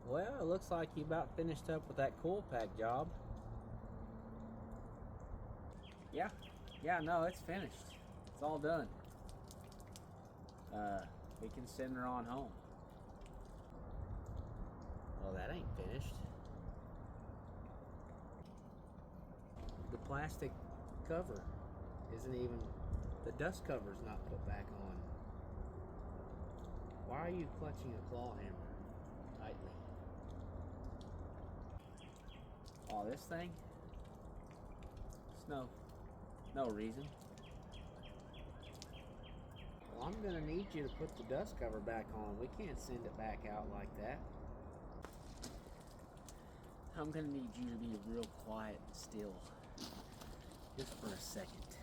Well, it looks like you about finished up with that cool pack job. Yeah, no, it's finished. It's all done. We can send her on home. Well, that ain't finished. The plastic cover isn't even, the dust cover's not put back on. Why are you clutching a claw hammer tightly? Oh, this thing? It's no reason. Well, I'm gonna need you to put the dust cover back on. We can't send it back out like that. I'm gonna need you to be real quiet and still, just for a second.